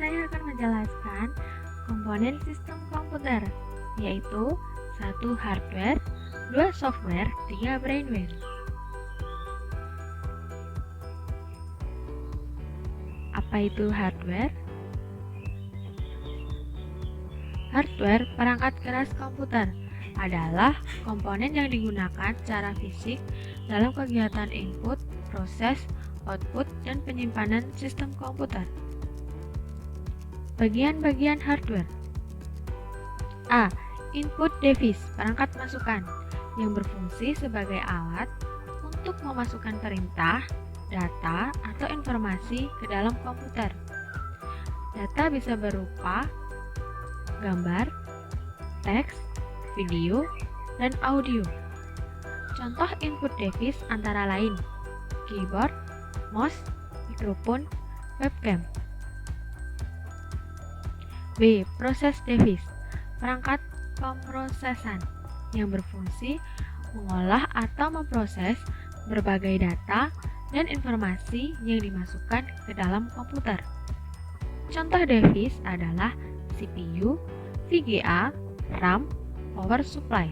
saya akan menjelaskan komponen sistem komputer, yaitu 1 hardware, 2 software, 3 brainware. Apa itu hardware? Hardware perangkat keras komputer adalah komponen yang digunakan secara fisik dalam kegiatan input, proses, output, dan penyimpanan sistem komputer. Bagian-bagian hardware. A. Input device, perangkat masukan, yang berfungsi sebagai alat untuk memasukkan perintah, data, atau informasi ke dalam komputer. Data bisa berupa gambar, teks, video, dan audio. Contoh input device antara lain keyboard, mouse, mikrofon, webcam. B. Proses device, perangkat pemrosesan yang berfungsi mengolah atau memproses berbagai data dan informasi yang dimasukkan ke dalam komputer. Contoh device adalah CPU, VGA, RAM, power supply.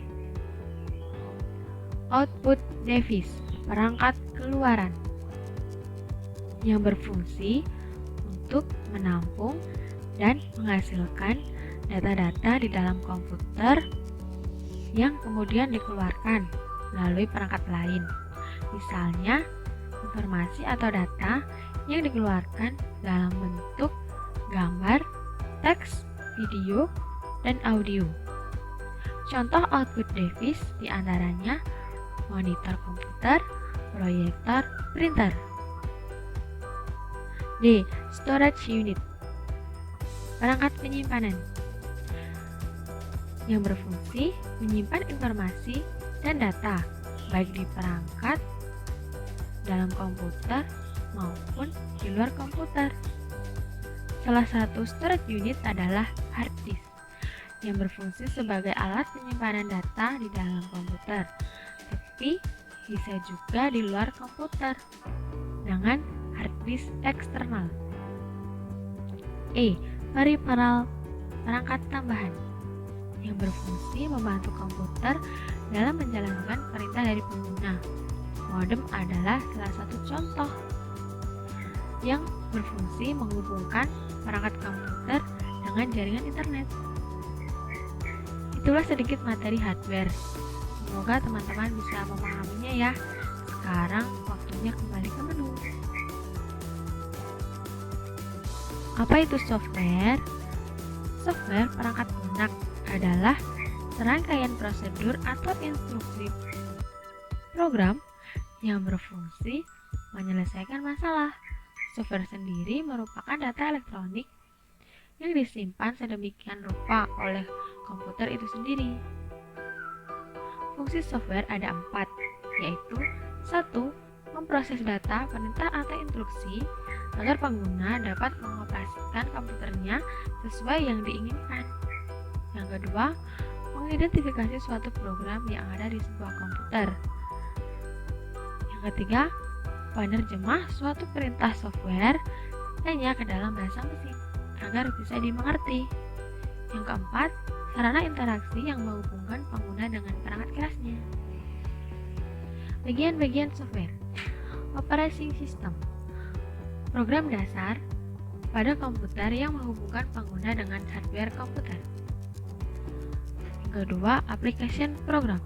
Output device, perangkat keluaran yang berfungsi untuk menampung dan menghasilkan data-data di dalam komputer yang kemudian dikeluarkan melalui perangkat lain. Misalnya, informasi atau data yang dikeluarkan dalam bentuk gambar, teks, video, dan audio. Contoh output device diantaranya monitor komputer, proyektor, printer. D. Storage unit, perangkat penyimpanan yang berfungsi menyimpan informasi dan data baik di perangkat dalam komputer maupun di luar komputer. Salah satu storage unit adalah hard disk yang berfungsi sebagai alat penyimpanan data di dalam komputer, tapi bisa juga di luar komputer dengan hard disk eksternal. E. Peripheral, perangkat tambahan yang berfungsi membantu komputer dalam menjalankan perintah dari pengguna. Modem adalah salah satu contoh yang berfungsi menghubungkan perangkat komputer dengan jaringan internet. Itulah sedikit materi hardware. Semoga teman-teman bisa memahaminya ya. Sekarang waktunya kembali ke menu. Apa itu software? Software perangkat lunak adalah serangkaian prosedur atau instruksi program yang berfungsi menyelesaikan masalah. Software sendiri merupakan data elektronik yang disimpan sedemikian rupa oleh komputer itu sendiri. Fungsi software ada 4, yaitu 1. Memproses data, perintah atau instruksi agar pengguna dapat mengoperasikan komputernya sesuai yang diinginkan. Yang kedua, mengidentifikasi suatu program yang ada di sebuah komputer. Yang ketiga, penerjemah suatu perintah software hanya ke dalam bahasa mesin agar bisa dimengerti. Yang keempat, sarana interaksi yang menghubungkan pengguna dengan perangkat kerasnya. Bagian-bagian software. Operating system, program dasar pada komputer yang menghubungkan pengguna dengan hardware komputer. Yang kedua, application program,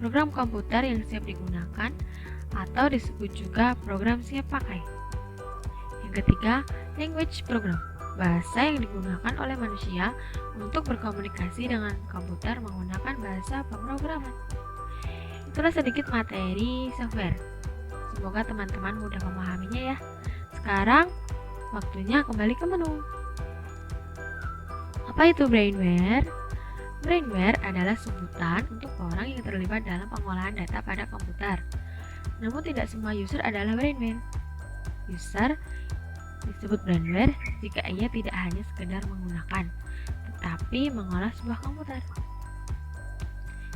program komputer yang siap digunakan atau disebut juga program siap pakai. Yang ketiga, language program, bahasa yang digunakan oleh manusia untuk berkomunikasi dengan komputer menggunakan bahasa pemrograman. Itulah sedikit materi software. Semoga teman-teman mudah memahaminya ya. Sekarang waktunya kembali ke menu. Apa itu brainware? Brainware adalah sebutan untuk orang yang terlibat dalam pengolahan data pada komputer. Namun tidak semua user adalah brainware. User disebut brainware jika ia tidak hanya sekedar menggunakan, tetapi mengolah sebuah komputer.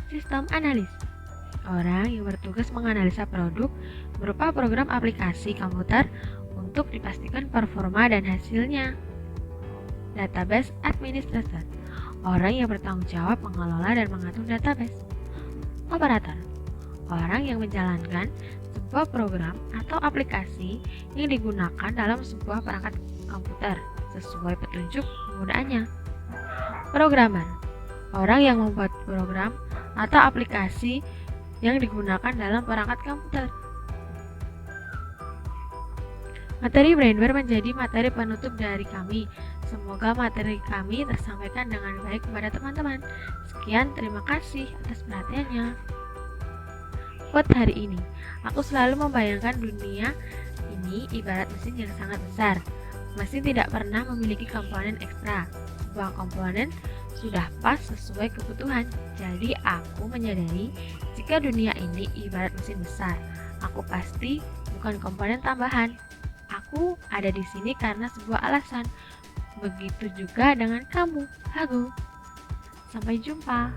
Sistem analis, orang yang bertugas menganalisa produk berupa program aplikasi komputer untuk dipastikan performa dan hasilnya. Database Administrator, orang yang bertanggung jawab mengelola dan mengatur database. Operator, orang yang menjalankan sebuah program atau aplikasi yang digunakan dalam sebuah perangkat komputer sesuai petunjuk penggunaannya. Programmer, orang yang membuat program atau aplikasi yang digunakan dalam perangkat komputer. Materi Brainware menjadi materi penutup dari kami. Semoga materi kami tersampaikan dengan baik kepada teman-teman. Sekian, terima kasih atas perhatiannya. Quote hari ini, aku selalu membayangkan dunia ini ibarat mesin yang sangat besar. Mesin tidak pernah memiliki komponen ekstra. Sebuah komponen sudah pas sesuai kebutuhan. Jadi aku menyadari jika dunia ini ibarat mesin besar, aku pasti bukan komponen tambahan. Aku ada di sini karena sebuah alasan. Begitu juga dengan kamu, Hago. Sampai jumpa.